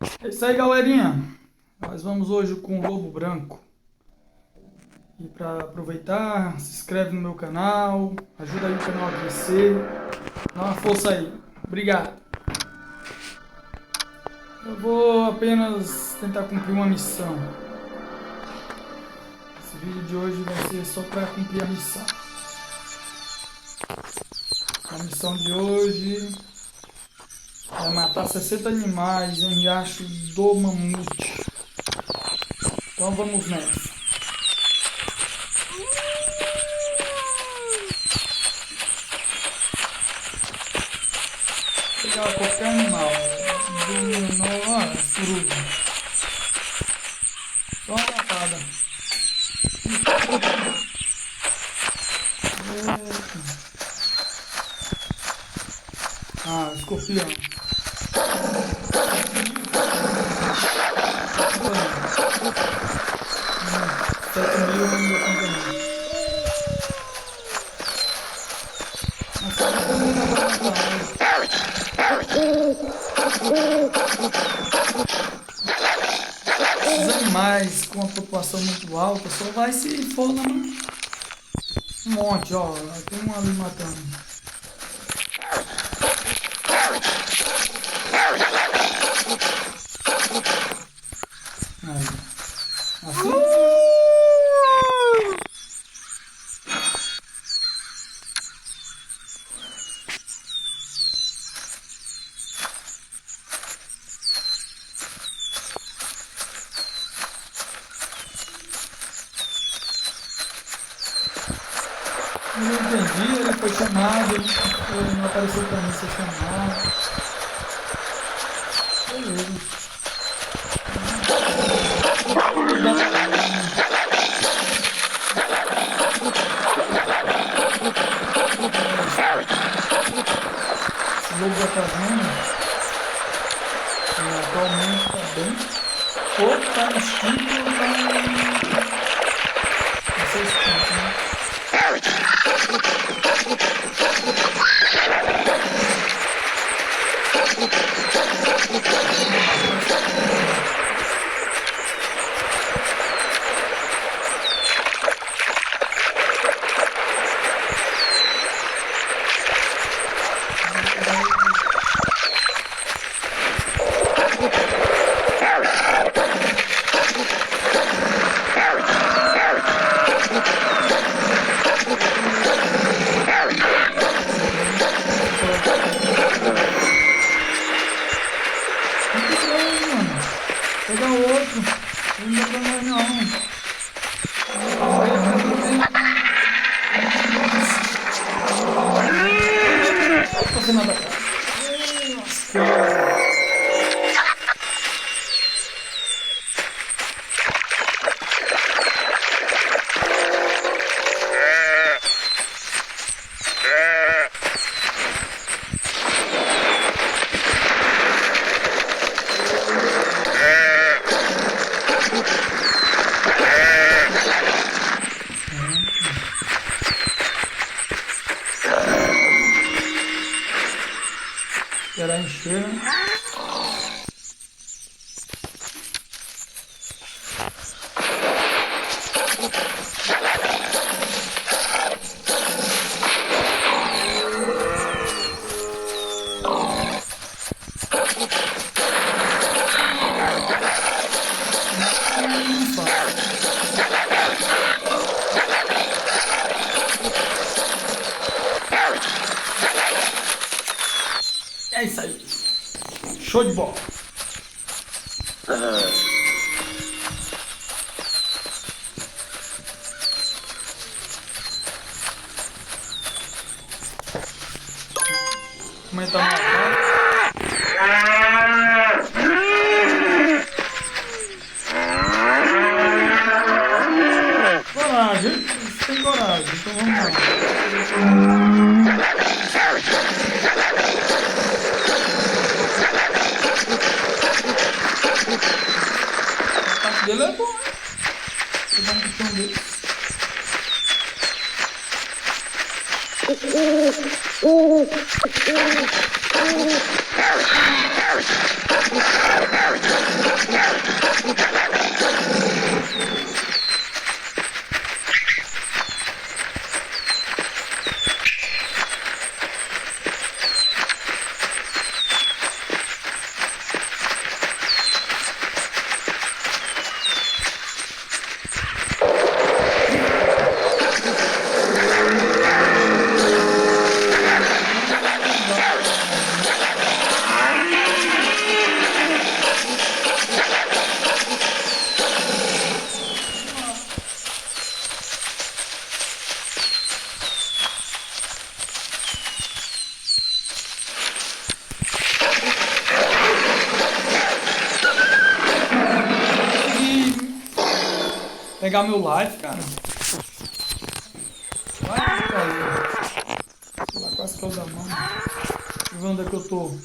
É isso aí, galerinha. Nós vamos hoje com o Lobo Branco. E para aproveitar, se inscreve no meu canal, ajuda aí o canal a crescer. Dá uma força aí. Obrigado. Eu vou apenas tentar cumprir uma missão. Esse vídeo de hoje vai ser só para cumprir a missão. A missão de hoje é matar 60 animais em Riacho do Mamute. Então vamos nessa. Pegar qualquer animal. Do menor, suruba. Só uma matada. Ah, escorpião. 7.000 ainda também. Esses animais com a população muito alta só vai se for um monte, ó. Tem um ali matando. Aí. Assim? Eu não entendi, ele foi chamado, ele não apareceu pra mim ser chamado. Beleza. Esse lobo da caverna atualmente está bem. Ou está instinto ou está. Não sei se conta, né? Pegar o outro, não dá pra mais não. Não tô fazendo nada. Nossa. Esperar encher, né? É isso aí. Show de bola. Como é que tá marcado? Coragem, você tem coragem, então vamos lá. O ataque dele é bom, né? Vou dar um puxão dele. pegar meu life, cara. Vai, cara. Sei lá, quase que eu da mão. Deixa eu ver onde é que eu tô.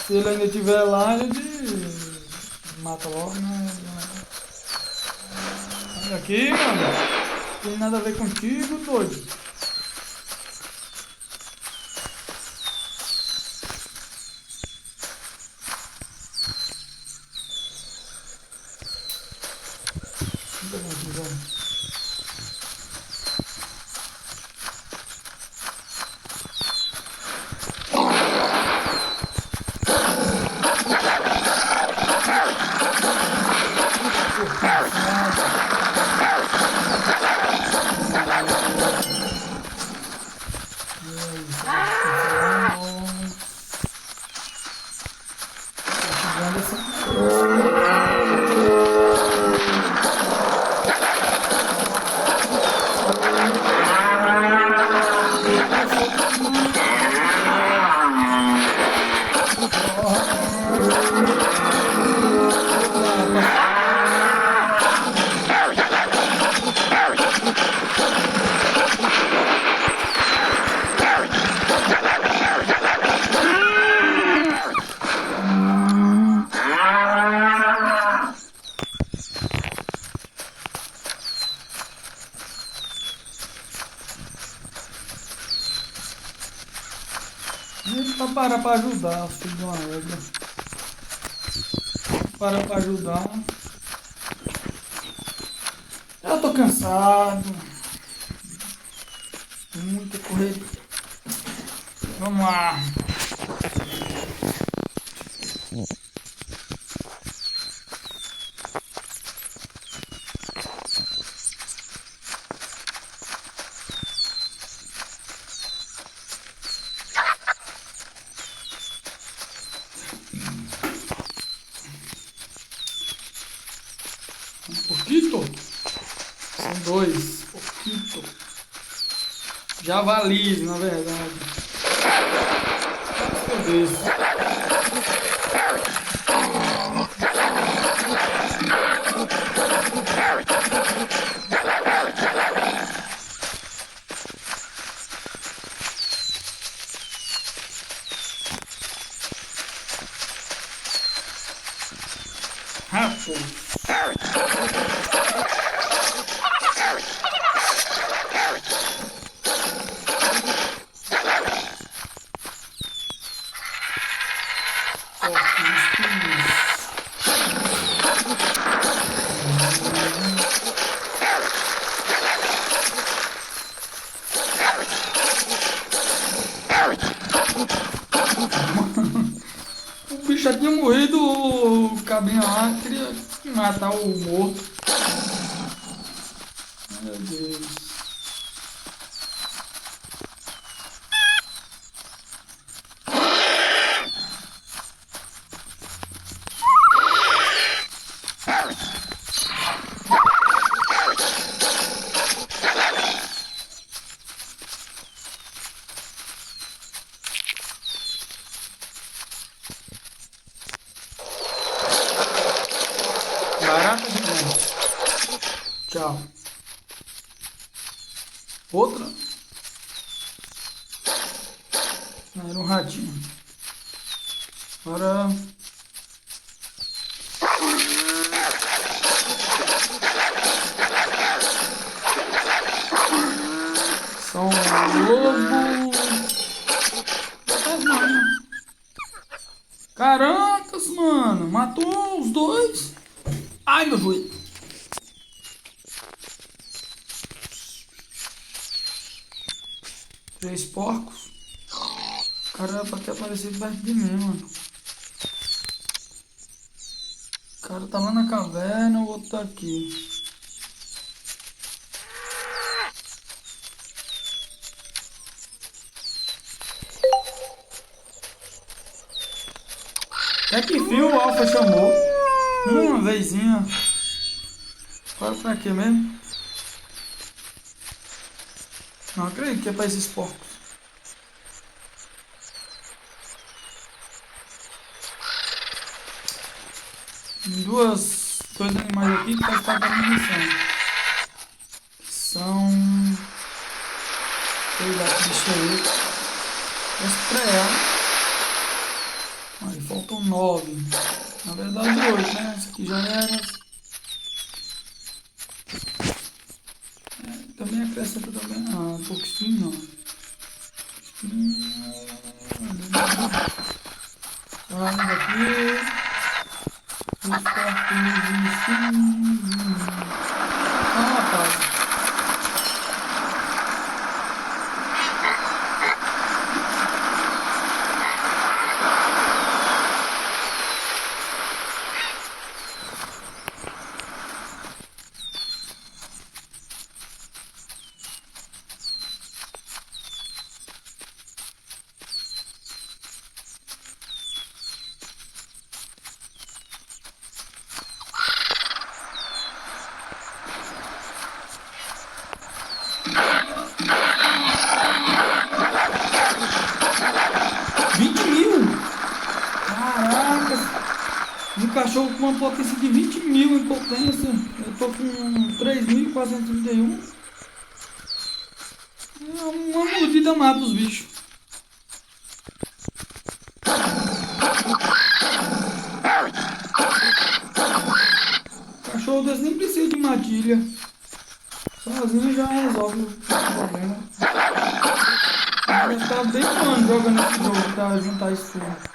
Se ele ainda estiver lá, a gente mata logo, né? Olha aqui, mano. Não tem nada a ver contigo, doido. Ele pra parar pra ajudar, filho de uma égua. Para pra ajudar. Eu tô cansado. Muita correria. Vamos lá. Um pouquinho. São dois. Pouquinho. Javalis, na verdade. Meu Deus. Rapaz. O bicho já tinha morrido, o cabinho lá queria matar o morto. Meu Deus. Barata gigante. Tchau. Outra? Não, era um ratinho. Agora... São Lobo. Caracas, mano. Matou os dois. Ai, meu joelho. Três porcos. O cara era pra ter aparecido perto de mim, mano. O cara tá lá na caverna, o outro tá aqui. Até que fim o Alpha chamou. Uma vezinha. Agora pra quê mesmo? Não acredito que é para esses porcos. Tem dois animais aqui que fazem parte da minha missão. São... sei lá que bicho é esse. Estrear. Aí faltam 9. Na verdade 8, né? Esse aqui já era. Também acrescenta também. Ah, um pouquinho não. Vamos aqui. Os porquinhos. Ah, rapaz. Um cachorro com uma potência de 20 mil em potência. Eu tô com 3.431. É uma mordida mata os bichos. Cachorro desse nem precisa de matilha. Sozinho já resolve o problema. Eu tava bem fã jogando esse jogo pra juntar isso tudo.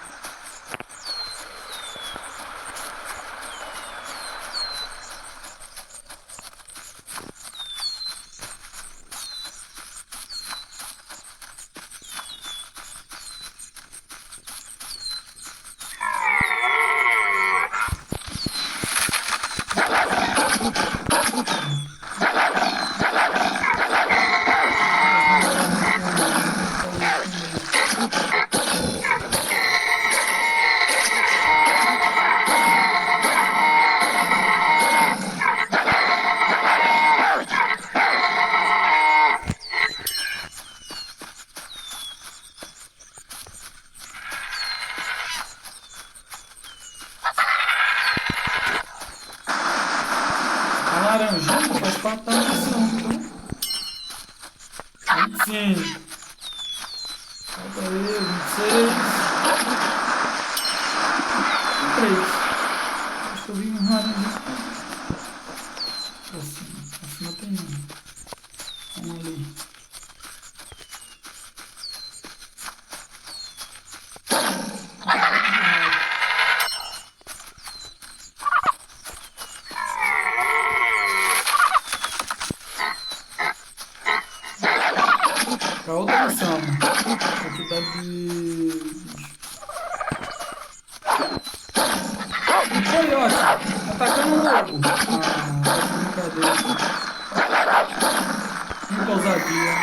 Laranjinha faz parte da missão, então. 25. Falta aí, 26. 3. Acho que eu vi um laranjinha. Acima tem um. Um ali. Pra outra missão. Quantidade de... um coiote atacando um lobo. Brincadeira. Muita ousadia.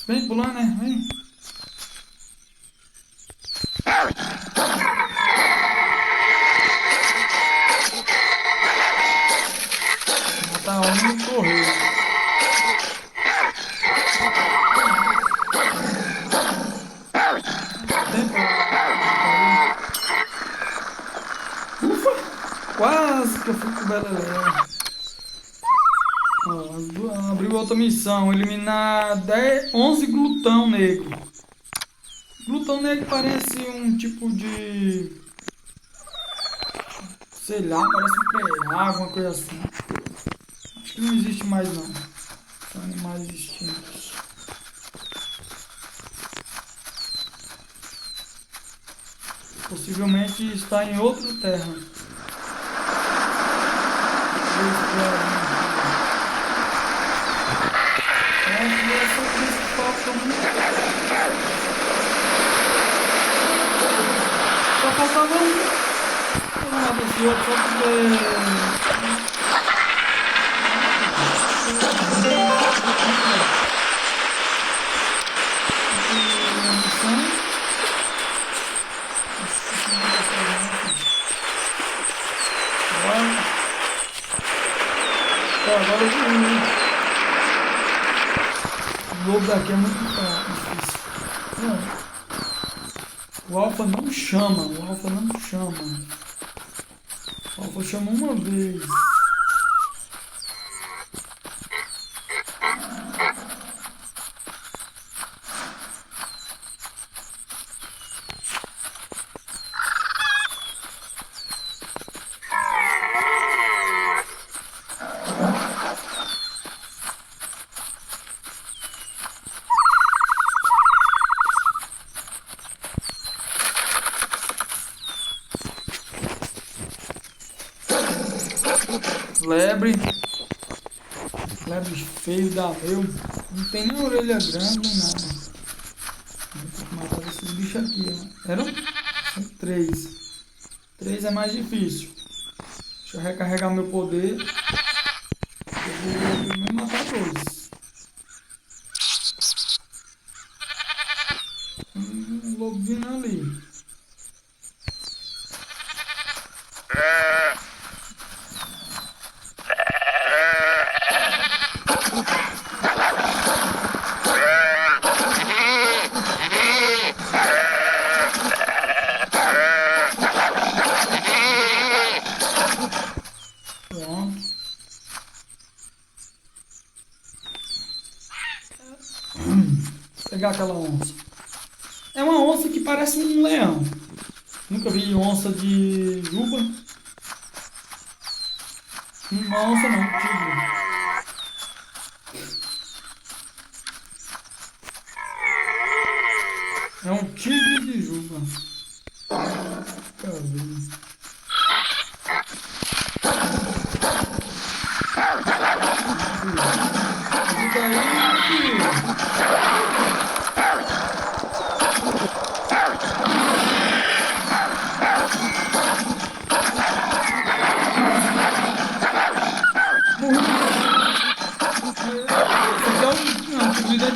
Vem pulando, né? Vem. Tá onde correr. Ufa! Quase que eu fui com o Beleléu. Abriu outra missão. Eliminar 11 glutão negro. Glutão negro parece um tipo de... sei lá, parece um preá, alguma coisa assim. Acho que não existe mais não. São animais extintos. Possivelmente está em outra terra. Só faltava um. Vamos lá desse outro, só porque... O lobo daqui é muito difícil. Não. O alfa não chama. O alfa não chama. O alfa chama uma vez. Lebre. Lebre feio da meu. Não tem nem orelha grande nem nada. Vou ter que matar esses bichos aqui, ó. Eram? São 3. 3 é mais difícil. Deixa eu recarregar meu poder. Eu vou primeiro matar 2. Um lobo vindo ali. Pronto. Vou pegar aquela onça. É uma onça que parece um leão. Nunca vi onça de juba. Uma onça não, tigre. É um tigre de juba. Cadê?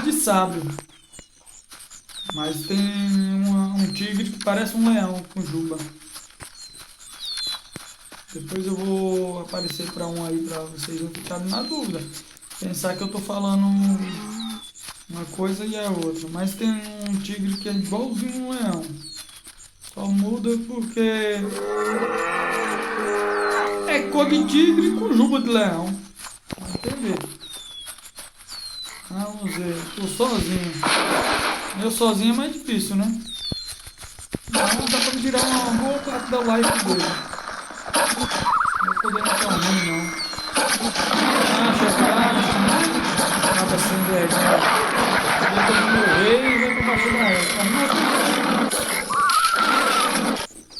De sábio, mas tem um tigre que parece um leão com juba. Depois eu vou aparecer para um aí para vocês não ficarem na dúvida, pensar que eu tô falando uma coisa e a outra, mas tem um tigre que é igualzinho um leão, só muda porque é cor de tigre com juba de leão. Vai entender. Vamos ver, tô sozinho. Eu sozinho é mais difícil, né? Não dá pra me tirar uma boa parte da life dele. Não vou poder matar ruim, não. Acaba sem vergonha. Deixa eu morrer e vai pra baixo da régua.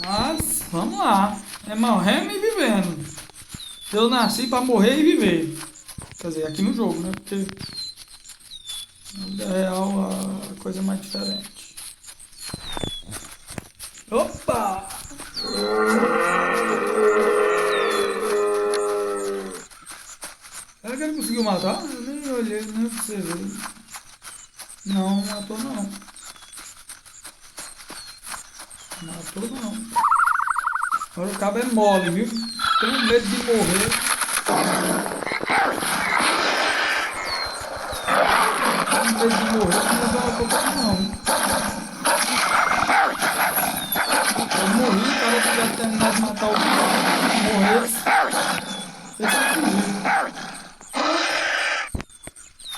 Mas, vamos lá. É morrendo e vivendo. Eu nasci pra morrer e viver. Quer dizer, aqui no jogo, né? Porque na vida real a coisa é mais diferente. Opa! Será que ele conseguiu matar? Eu nem olhei, nem observei. Não, matou não. Matou não. Agora o cabo é mole, viu? Tenho medo de morrer. Tenho medo de morrer, não dá uma pouco não. Eu morri, o cara que já terminar de matar o bicho. Morreu. Fez isso.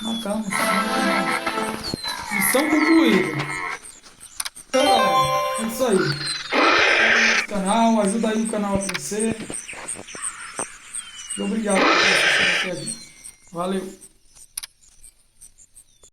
Matamos. Missão concluída. É isso aí. Canal, ajuda aí o canal a crescer. E obrigado por assistir até aqui. Valeu.